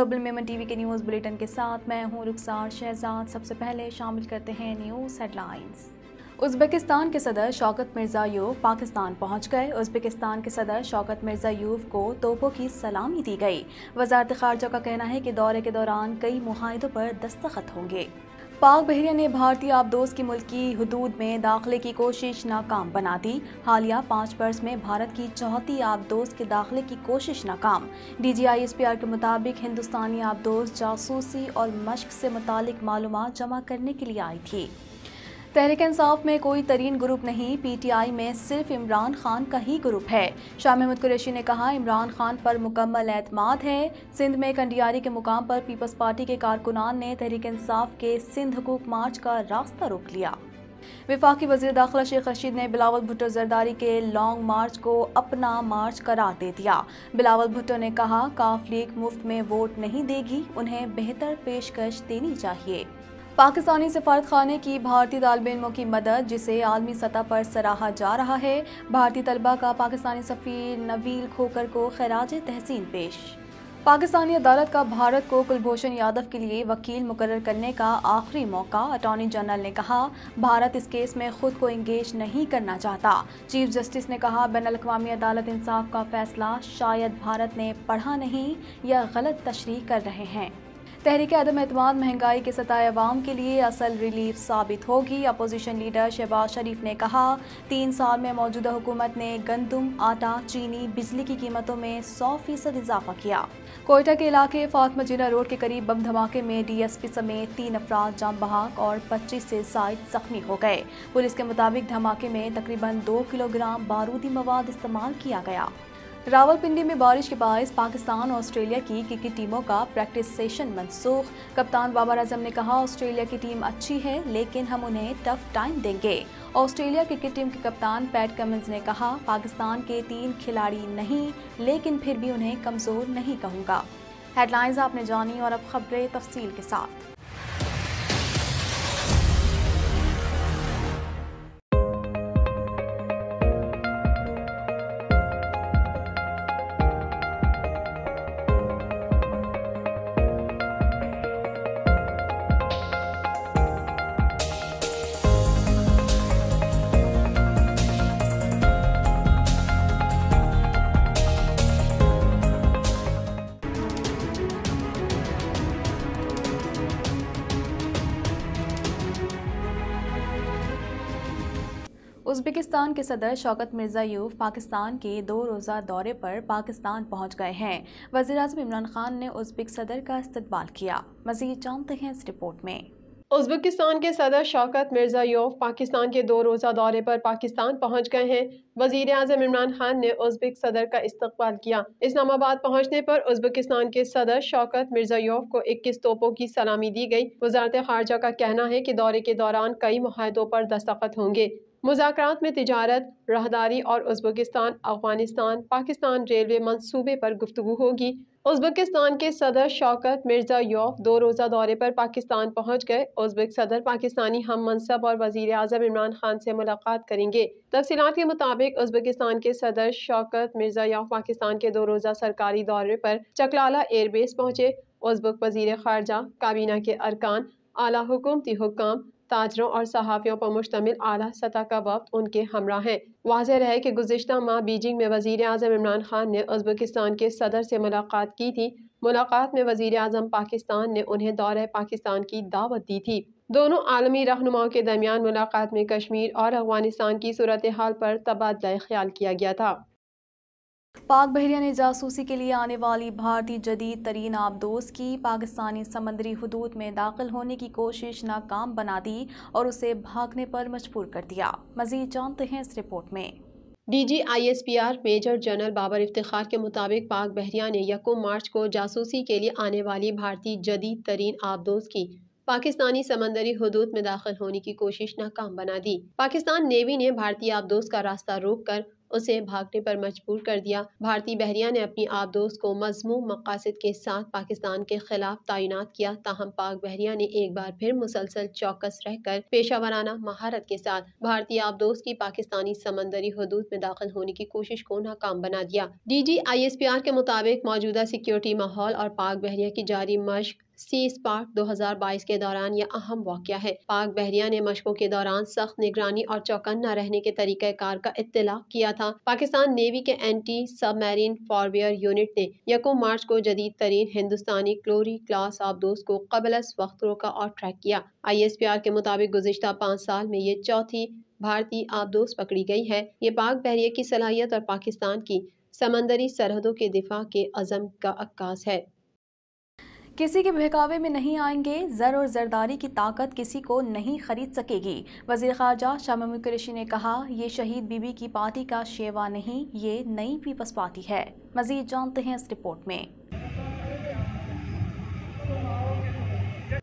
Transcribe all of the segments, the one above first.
Global Memon TV के news bulletin के साथ मैं हूं रुखसार शहजाद। सबसे पहले शामिल करते हैं न्यूज़ हेडलाइंस। उज़्बेकिस्तान के सदर शौकत मिर्ज़ायोव पाकिस्तान पहुंच गए। उज़्बेकिस्तान के सदर शौकत मिर्ज़ायोव को तोपों की सलामी दी गई। वज़ारत ख़ारजा का कहना है कि दौरे के दौरान कई मुआहिदों पर दस्तखत होंगे। पाक बहरिया ने भारतीय आबदोज की मुल्की हुदूद में दाखिले की कोशिश नाकाम बना दी। हालिया 5 बरस में भारत की चौथी आबदोज के दाखिले की कोशिश नाकाम। DGISPR के मुताबिक हिंदुस्तानी आबदोज जासूसी और मश्क से मुतालिक मालूमात जमा करने के लिए आई थी। तहरीक इंसाफ में कोई तरीन ग्रुप नहीं, PTI में सिर्फ इमरान खान का ही ग्रुप है। शाह महमूद कुरैशी ने कहा, इमरान खान पर मुकम्मल एतमाद है। सिंध में कंडियारी के मुकाम पर पीपल्स पार्टी के कारकुनान ने तहरीक इंसाफ के सिंध हुकूक मार्च का रास्ता रोक लिया। वफाकी वज़ीर दाखिला शेख रशीद ने बिलावल भुट्टो जरदारी के लॉन्ग मार्च को अपना मार्च करार दे दिया। बिलावल भुट्टो ने कहा, काफ लीग मुफ्त में वोट नहीं देगी, उन्हें बेहतर पेशकश देनी चाहिए। पाकिस्तानी सफारत खाने की भारतीय तालिब इल्मों की मदद, जिसे आलमी सतह पर सराहा जा रहा है। भारतीय तलबा का पाकिस्तानी सफ़ीर नवील खोकर को खैराज तहसीन पेश। पाकिस्तानी अदालत का भारत को कुलभूषण यादव के लिए वकील मुकर्रर करने का आखिरी मौका। अटॉर्नी जनरल ने कहा, भारत इस केस में खुद को इंगेज नहीं करना चाहता। चीफ जस्टिस ने कहा, बैनुल-अक़वामी अदालत इंसाफ का फैसला शायद भारत ने पढ़ा नहीं या गलत तशरीह कर रहे हैं। तहरीक अदम एतमाद महंगाई के सताए अवाम के लिए असल रिलीफ साबित होगी। अपोजिशन लीडर शहबाज शरीफ ने कहा, 3 साल में मौजूदा हुकूमत ने गंदम, आटा, चीनी, बिजली की कीमतों में 100% इजाफा किया। कोयटा के इलाके फातमा जिना रोड के करीब बम धमाके में DSP समेत 3 अफराद जान बहक और 25 से ज़ायद जख्मी हो गए। पुलिस के मुताबिक धमाके में तकरीबन 2 किलोग्राम बारूदी मवाद इस्तेमाल किया गया। रावलपिंडी में बारिश के बायस पाकिस्तान और ऑस्ट्रेलिया की क्रिकेट टीमों का प्रैक्टिस सेशन मनसूख। कप्तान बाबर आजम ने कहा, ऑस्ट्रेलिया की टीम अच्छी है, लेकिन हम उन्हें टफ टाइम देंगे। ऑस्ट्रेलिया क्रिकेट टीम के कप्तान पैट कमिंस ने कहा, पाकिस्तान के 3 खिलाड़ी नहीं, लेकिन फिर भी उन्हें कमज़ोर नहीं कहूँगा। हेडलाइंस आपने जानी और अब खबरें तफसील के साथ। उज़्बेकिस्तान के सदर शौकत मिर्ज़ायोव पाकिस्तान के 2 रोज़ा दौरे पर पाकिस्तान पहुंच गए हैं। वज़ीर-ए-आज़म इमरान खान ने उज़्बेक सदर का इस्तकबाल किया। मज़ीद जानते हैं इस रिपोर्ट में। उज़्बेकिस्तान के सदर शौकत मिर्ज़ायोव पाकिस्तान के 2 रोज़ा दौरे पर पाकिस्तान पहुंच गए हैं। वज़ीर-ए-आज़म इमरान खान ने उज़्बेक सदर का इस्तकबाल किया। इस्लामाबाद पहुंचने पर उज़्बेकिस्तान के सदर शौकत मिर्ज़ायोव को 21 तोपों की सलामी दी गई। वज़ारत ख़ारजा का कहना है कि दौरे के दौरान कई मुआहिदों पर दस्तखत होंगे। मुज़ाकरात में तिजारत, राहदारी और उज़्बेकिस्तान अफ़गानिस्तान पाकिस्तान रेलवे मंसूबे पर गुफ्तगू होगी। उज़्बेकिस्तान के सदर शौकत मिर्ज़ायोव 2 रोज़ा दौरे पर पाकिस्तान पहुंच गए। उज़्बेक सदर पाकिस्तानी हम मनसब और वज़ीर-ए-आज़म इमरान खान से मुलाकात करेंगे। तफसीलात के मुताबिक उज़्बेकिस्तान के सदर शौकत मिर्ज़ायोव पाकिस्तान के 2 रोज़ा सरकारी दौरे पर चकलाला एयरबेस पहुंचे। उज़्बेक वज़ीर ख़ारजा, काबीना के अरकान, आला हुकूमती हुक्काम, ताजरों और सहाफ़ियों पर मुश्तमिल आला सतह का वफ़द उनके हमरा हैं। वाज़ेह रहे कि गुज़िश्ता माह बीजिंग में वज़ीर-ए-आज़म इमरान खान ने उज़्बेकिस्तान के सदर से मुलाकात की थी। मुलाकात में वज़ीर-ए-आज़म पाकिस्तान ने उन्हें दौरे पाकिस्तान की दावत दी थी। दोनों आलमी रहनुमाओं के दरमियान मुलाकात में कश्मीर और अफ़गानिस्तान की सूरत हाल पर तबादला ख्याल किया गया था। पाक बहरिया ने जासूसी के लिए आने वाली भारतीय जदीद तरीन आबदोज की पाकिस्तानी समंदरी हुदूद में दाखिल होने की कोशिश नाकाम बना दी और उसे भागने पर मजबूर कर दिया। मजीद जानते हैं इस रिपोर्ट में। DGISPR major general Babar Iftikhar के मुताबिक पाक बहरिया ने 1 मार्च को जासूसी के लिए आने वाली भारतीय जदीद तरीन आबदोज की पाकिस्तानी समंदरी हुदूद में दाखिल होने की कोशिश नाकाम बना दी। पाकिस्तान नेवी ने भारतीय आबदोज का रास्ता रोक कर उसे भागने पर मजबूर कर दिया। भारतीय बहरिया ने अपनी आबदोज को मज़मूम मकासद के साथ पाकिस्तान के खिलाफ तैनात किया। ताहम पाक बहरिया ने एक बार फिर मुसलसल चौकस रहकर पेशावराना महारत के साथ भारतीय आबदोज की पाकिस्तानी समंदरी हदूद में दाखिल होने की कोशिश को नाकाम बना दिया। DGISPR के मुताबिक मौजूदा सिक्योरिटी माहौल और पाक बहरिया की जारी मशक सी स्पार्क 2022 के दौरान यह अहम वाक़या है। पाक बहरिया ने मशकों के दौरान सख्त निगरानी और चौकन्ना रहने के तरीक़ाकार का इत्तला किया था। पाकिस्तान नेवी के एंटी सबमरीन फॉरवेयर यूनिट ने 1 मार्च को जदीद तरीन हिंदुस्तानी क्लोरी क्लास आबदोज को क़बल-अज़ वक्त रोका और ट्रैक किया। ISPR के मुताबिक गुज़िश्ता 5 साल में ये चौथी भारतीय आबदोज पकड़ी गई है। ये पाक बहरिया की सलाहियत और पाकिस्तान की समंदरी सरहदों के दिफा के अज़म का अक्कास है। किसी के बहकावे में नहीं आएंगे, ज़र और जरदारी की ताकत किसी को नहीं खरीद सकेगी। वज़ीर ख़ारजा शाह महमूद कुरैशी ने कहा, ये शहीद बीबी की पार्टी का शेवा नहीं, ये नई पीपल्स पार्टी है। मज़ीद जानते हैं इस रिपोर्ट में।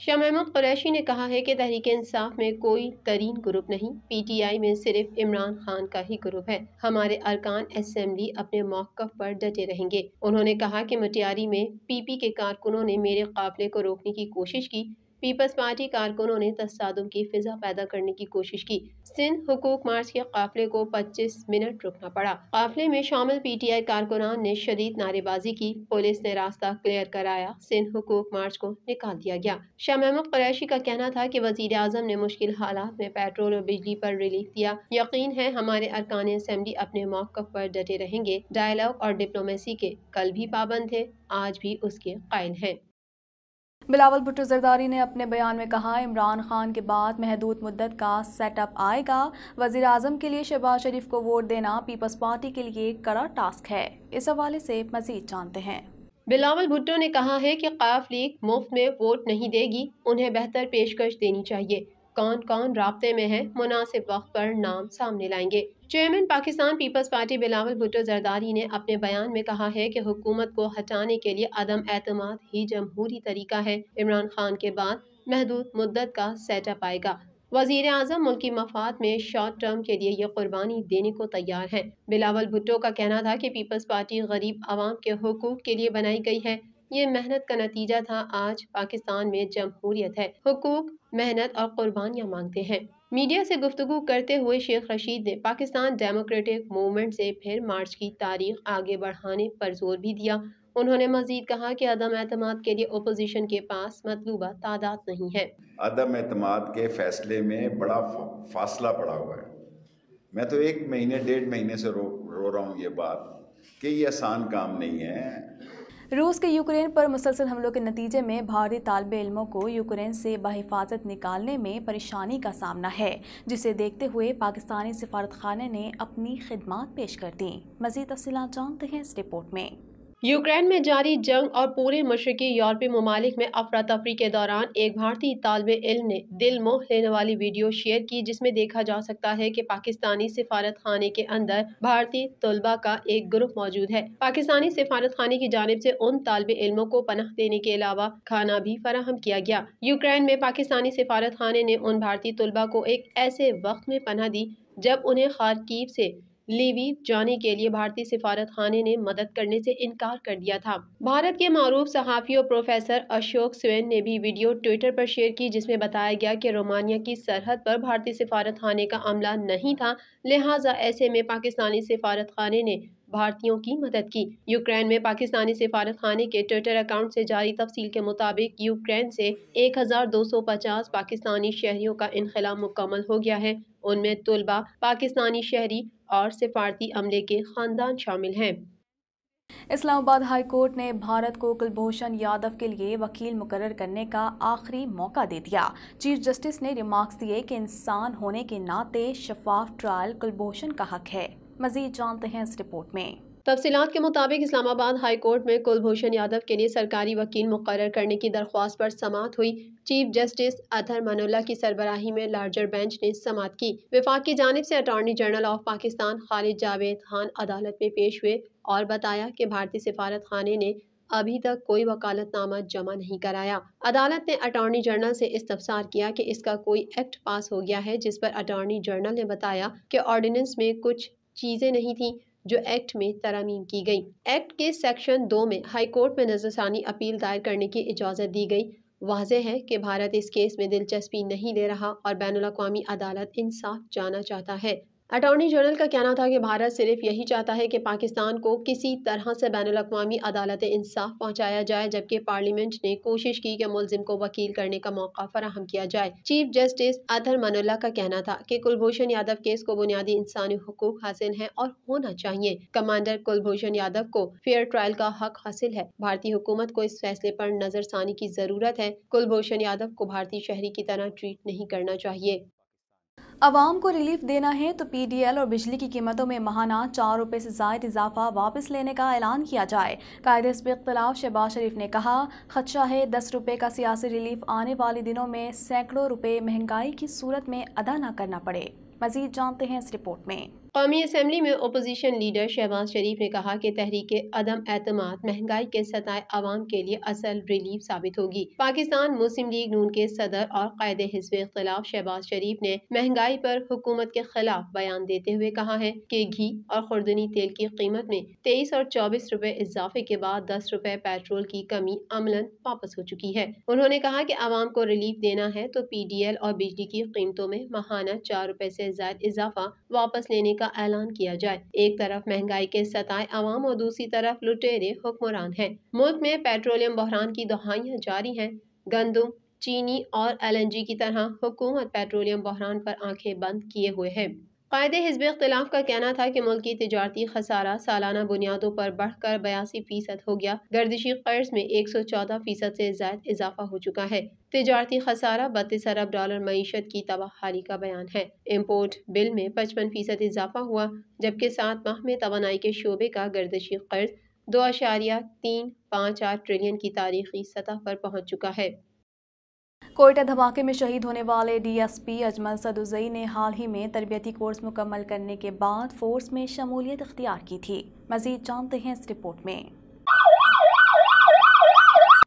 शाह महमूद कुरैशी ने कहा है कि तहरीक-ए-इंसाफ में कोई तरीन ग्रुप नहीं, PTI में सिर्फ इमरान खान का ही ग्रुप है। हमारे अरकान असेंबली अपने मौक़िफ़ पर डटे रहेंगे। उन्होंने कहा कि मटियारी में PP के कारकुनों ने मेरे काफ़िले को रोकने की कोशिश की। पीपल्स पार्टी कारकुनों ने तसादुम की फिजा पैदा करने की कोशिश की। सिंध हुकूक मार्च के काफिले को 25 मिनट रुकना पड़ा। काफिले में शामिल PTI कारकुनान ने शदीद नारेबाजी की। पुलिस ने रास्ता क्लियर कराया। सिंध हुकूक मार्च को निकाल दिया गया। शाह महमूद कुरैशी का कहना था कि वजीर आजम ने मुश्किल हालात में पेट्रोल और बिजली पर रिलीफ दिया। यकीन है हमारे अरकान असेंबली अपने मौक़िफ़ पर डटे रहेंगे। डायलॉग और डिप्लोमेसी के कल भी पाबंद थे, आज भी उसके कायल हैं। बिलावल भुट्टो जरदारी ने अपने बयान में कहा, इमरान खान के बाद महदूद मुद्दत का सेटअप आएगा। वज़ीर आज़म के लिए शहबाज शरीफ को वोट देना पीपल्स पार्टी के लिए कड़ा टास्क है। इस हवाले से मज़ीद जानते हैं। बिलावल भुट्टो ने कहा है कि काफ लीग मुफ्त में वोट नहीं देगी, उन्हें बेहतर पेशकश देनी चाहिए। कौन कौन राब्ते में है, मुनासिब वक्त पर नाम सामने लाएंगे। Chairman Pakistan Peoples Party Bilawal Bhutto Zardari ने अपने बयान में कहा है कि हुकूमत को हटाने के लिए अदम एतमाद ही जमहूरी तरीका है। इमरान खान के बाद महदूद मुद्दत का सेटअप आएगा। वजीर आजम मुल्की मफाद में शॉर्ट टर्म के लिए ये कुर्बानी देने को तैयार है। बिलावल भुट्टो का कहना था कि पीपल्स पार्टी गरीब आवाम के हुकूक के लिए बनाई गई है। ये मेहनत का नतीजा था। आज पाकिस्तान में जमहूरियत है। हुकूक, मेहनत और कुर्बानियाँ मांगते हैं। मीडिया से गुफ्तगू करते हुए शेख रशीद ने पाकिस्तान डेमोक्रेटिक मूवमेंट से फिर मार्च की तारीख आगे बढ़ाने पर जोर भी दिया। उन्होंने मजीद कहा कि अदम एतमाद के लिए ओपोजिशन के पास मतलूबा तादाद नहीं है। अदम एतमाद के फैसले में बड़ा फासला पड़ा हुआ है। मैं तो 1 महीने 1.5 महीने से रो रहा हूँ ये बात कि ये आसान काम नहीं है। रूस के यूक्रेन पर मुसलसल हमलों के नतीजे में भारतीय तालिबे इल्मों को यूक्रेन से बहिफाजत निकालने में परेशानी का सामना है, जिसे देखते हुए पाकिस्तानी सिफारतखाने ने अपनी खिदमात पेश कर दी। मज़ीद तफसीलात जानते हैं इस रिपोर्ट में। यूक्रेन में जारी जंग और पूरे मशरकी यूरोपीय ममालिक में अफरा तफरी के दौरान एक भारतीय तालिबे इल्म ने दिल मोह लेने वाली वीडियो शेयर की, जिसमें देखा जा सकता है कि पाकिस्तानी सिफारत खाने के अंदर भारतीय तलबा का एक ग्रुप मौजूद है। पाकिस्तानी सिफारत खाने की जानिब से उन तालिबे इल्मों को पनाह देने के अलावा खाना भी फराहम किया गया। यूक्रेन में पाकिस्तानी सिफारत खाने ने उन भारतीय तलबा को एक ऐसे वक्त में पनाह दी जब उन्हें खार्किव से लीविव जाने के लिए भारतीय सिफारत खाने ने मदद करने से इनकार कर दिया था। भारत के मारूफ सहाफ़ी और प्रोफेसर अशोक स्वेन ने भी वीडियो ट्विटर पर शेयर की, जिसमें बताया गया कि रोमानिया की सरहद पर भारतीय सिफारत खाने का अमला नहीं था, लिहाजा ऐसे में पाकिस्तानी सिफारत खाने ने भारतीयों की मदद की। यूक्रेन में पाकिस्तानी सिफारत खाने के ट्विटर अकाउंट से जारी तफसील के मुताबिक यूक्रेन से 1250 पाकिस्तानी शहरियों का इनखला मुकम्मल हो गया है। उनमें तुलबा, पाकिस्तानी शहरी और सिफारती अमले के खानदान शामिल हैं। इस्लामाबाद हाई कोर्ट ने भारत को कुलभूषण यादव के लिए वकील मुकर्रर करने का आखिरी मौका दे दिया। चीफ जस्टिस ने रिमार्क्स दिए कि इंसान होने के नाते शफाफ ट्रायल कुलभूषण का हक है। मजीद जानते हैं इस रिपोर्ट में। तफसीलात के मुताबिक इस्लामाबाद हाई कोर्ट में कुलभूषण यादव के लिए सरकारी वकील मुकर्रर करने की दरख्वास्त पर समाअत हुई। चीफ जस्टिस अतहर मनोल्लाह की सरबराही में लार्जर बेंच ने समाअत की। विफाक की जानिब से attorney general of Pakistan Khalid Javed Khan अदालत में पेश हुए और बताया कि भारतीय सिफारत खाने ने अभी तक कोई वकालतनामा जमा नहीं कराया। अदालत ने अटॉर्नी जनरल से इस्तफसार किया कि इसका कोई एक्ट पास हो गया है, जिस पर अटॉर्नी जनरल ने बताया कि ऑर्डिनेंस में कुछ चीज़ें नहीं थीं जो एक्ट में तरमीम की गई। एक्ट के सेक्शन 2 में हाई कोर्ट में नज़रसानी अपील दायर करने की इजाज़त दी गई। वाज़ेह है कि भारत इस केस में दिलचस्पी नहीं ले रहा और बैनुल-अक़वामी अदालत इंसाफ चाहना चाहता है। अटॉर्नी जनरल का कहना था कि भारत सिर्फ यही चाहता है कि पाकिस्तान को किसी तरह से बैनुल-अक़वामी अदालत इंसाफ पहुँचाया जाए, जबकि पार्लियामेंट ने कोशिश की कि मुल्जिम को वकील करने का मौका फराहम किया जाए। चीफ जस्टिस अतहर मनोल्लाह का कहना था कि कुलभूषण यादव केस को बुनियादी इंसानी हुकूक हासिल है और होना चाहिए। कमांडर कुलभूषण यादव को फेयर ट्रायल का हक हासिल है। भारतीय हुकूमत को इस फैसले पर नजरसानी की जरूरत है। कुलभूषण यादव को भारतीय शहरी की तरह ट्रीट नहीं करना चाहिए। अवाम को रिलीफ देना है तो PDL और बिजली की कीमतों में माहाना 4 रुपये से ज़ायद इजाफा वापस लेने का ऐलान किया जाए। कायदे हिज़्ब इख्तिलाफ शहबाज शरीफ ने कहा, खदशा है 10 रुपये का सियासी रिलीफ आने वाले दिनों में सैकड़ों रुपये महंगाई की सूरत में अदा न करना पड़े। मजीद जानते हैं इस रिपोर्ट में। कौमी असम्बली में अपोजिशन लीडर शहबाज शरीफ ने कहा कि तहरीक अदम एतमाद महंगाई के सताए अवाम के लिए असल रिलीफ साबित होगी। पाकिस्तान मुस्लिम लीग नून के सदर और कायदे हिज़्ब इख्तिलाफ शहबाज शरीफ ने महंगाई पर हुकूमत के खिलाफ बयान देते हुए कहा है कि घी और खुर्दनी तेल की कीमत में 23 और 24 रुपए इजाफे के बाद 10 रुपए पेट्रोल की कमी अमलन वापस हो चुकी है। उन्होंने कहा कि अवाम को रिलीफ देना है तो PDL और बिजली की कीमतों में माहाना 4 रुपए से ज्यादा इजाफा वापस लेने का ऐलान किया जाए। एक तरफ महंगाई के सताए अवाम और दूसरी तरफ लुटेरे हुक्मरान हैं। मुल्क में पेट्रोलियम बहरान की दहाइयां जारी हैं। गंदम, चीनी और LNG की तरह हुकूमत पेट्रोलियम बहरान पर आंखें बंद किए हुए है। कायदे हिज़्ब इख्तिलाफ का कहना था कि मुल्क की तिजारती खसारा सालाना बुनियादों पर बढ़कर 82% हो गया। गर्दिशी कर्ज में 114% से ज्यादा इजाफा हो चुका है। तिजारती खसारा 32 अरब डॉलर मईशत की तबाहाली का बयान है। इम्पोर्ट बिल में 55% इजाफा हुआ, जबकि 7 माह में तवानाई के शोबे का गर्दिशी कर्ज 2.358 ट्रिलियन की तारीखी सतह पर पहुँच चुका है। कोयटा धमाके में शहीद होने वाले DSP अजमल सदुज़ई ने हाल ही में तरबियती कोर्स मुकम्मल करने के बाद फोर्स में शमूलियत इख्तियार की थी। मजीद जानते हैं इस रिपोर्ट में।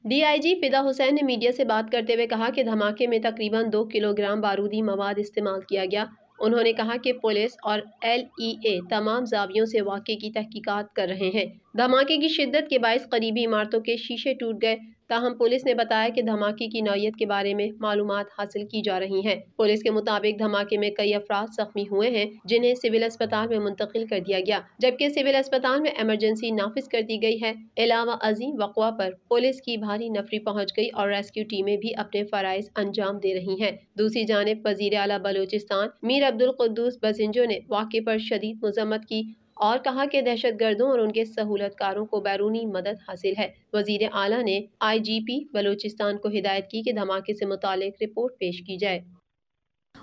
DIG फिदा हुसैन ने मीडिया से बात करते हुए कहा कि धमाके में तकरीबन 2 किलोग्राम बारूदी मवाद इस्तेमाल किया गया। उन्होंने कहा कि पुलिस और LEA तमाम जावियों से वाक़े की तहकीकात कर रहे हैं। धमाके की शिद्दत के बायस करीबी इमारतों के शीशे टूट गए। ताहम पुलिस ने बताया कि धमाके की नौयत के बारे में मालूमात हासिल की जा रही हैं। पुलिस के मुताबिक धमाके में कई अफराद जख्मी हुए हैं, जिन्हें सिविल अस्पताल में मुंतकिल कर दिया गया, जबकि सिविल अस्पताल में इमरजेंसी नाफिज कर दी गई है। अलावा अजीम वक़वा पर पुलिस की भारी नफरी पहुँच गई और रेस्क्यू टीमें भी अपने फराइज अंजाम दे रही हैं। दूसरी जानिब वज़ीर आला बलोचिस्तान मीर अब्दुल कुद्दूस बसिंजो ने वाक़े पर शदीद मज़म्मत की और कहा कि दहशतगर्दों और उनके सहूलतकारों को बैरूनी मदद हासिल है। वज़ीर आला ने IGP बलोचिस्तान को हिदायत की कि धमाके से मुतालिक रिपोर्ट पेश की जाए।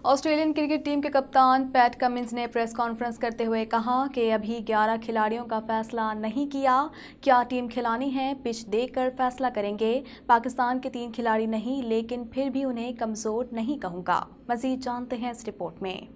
ऑस्ट्रेलियन क्रिकेट टीम के कप्तान पैट कमिंस ने प्रेस कॉन्फ्रेंस करते हुए कहा कि अभी 11 खिलाड़ियों का फैसला नहीं किया। क्या टीम खिलानी है, पिच देखकर फैसला करेंगे। पाकिस्तान के 3 खिलाड़ी नहीं, लेकिन फिर भी उन्हें कमज़ोर नहीं कहूँगा। मज़ीद जानते हैं इस रिपोर्ट में।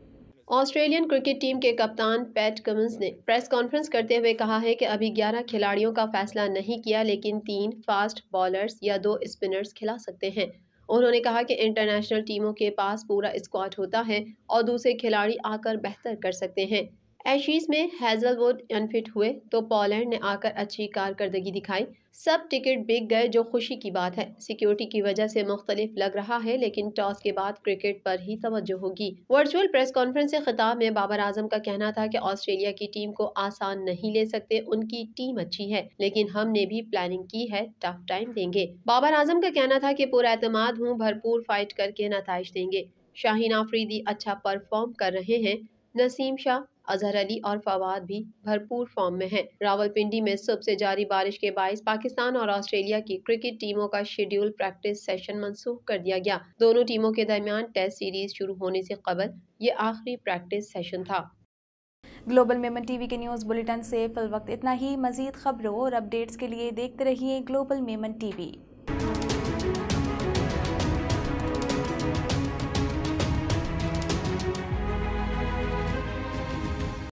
ऑस्ट्रेलियन क्रिकेट टीम के कप्तान पैट कमिंस ने प्रेस कॉन्फ्रेंस करते हुए कहा है कि अभी 11 खिलाड़ियों का फैसला नहीं किया, लेकिन 3 फास्ट बॉलर्स या 2 स्पिनर्स खिला सकते हैं। उन्होंने कहा कि इंटरनेशनल टीमों के पास पूरा स्क्वाड होता है और दूसरे खिलाड़ी आकर बेहतर कर सकते हैं। एशीज में हैजलवुड अनफिट हुए तो पोलैंड ने आकर अच्छी कारकर्दगी दिखाई। सब टिकट बिक गए, जो खुशी की बात है। सिक्योरिटी की वजह से मुख्तलिफ लग रहा है, लेकिन टॉस के बाद क्रिकेट पर ही तवज्जो होगी। वर्चुअल प्रेस कॉन्फ्रेंस से खिताब में बाबर आजम का कहना था कि ऑस्ट्रेलिया की टीम को आसान नहीं ले सकते, उनकी टीम अच्छी है, लेकिन हमने भी प्लानिंग की है, टफ टाइम देंगे। बाबर आजम का कहना था कि पूरा एतमाद हूँ, भरपूर फाइट करके नताइज देंगे। शाहीन आफरीदी अच्छा परफॉर्म कर रहे हैं। नसीम शाह, अजहर अली और फवाद भी भरपूर फॉर्म में हैं। रावलपिंडी में सुबह से जारी बारिश के बायस पाकिस्तान और ऑस्ट्रेलिया की क्रिकेट टीमों का शेड्यूल प्रैक्टिस सेशन मंसूख कर दिया गया। दोनों टीमों के दरमियान टेस्ट सीरीज शुरू होने से कबल ये आखिरी प्रैक्टिस सेशन था। ग्लोबल मेमन टीवी के न्यूज़ बुलेटिन से फिल वक्त इतना ही। मजीद खबरों और अपडेट्स के लिए देखते रहिए ग्लोबल मेमन टीवी।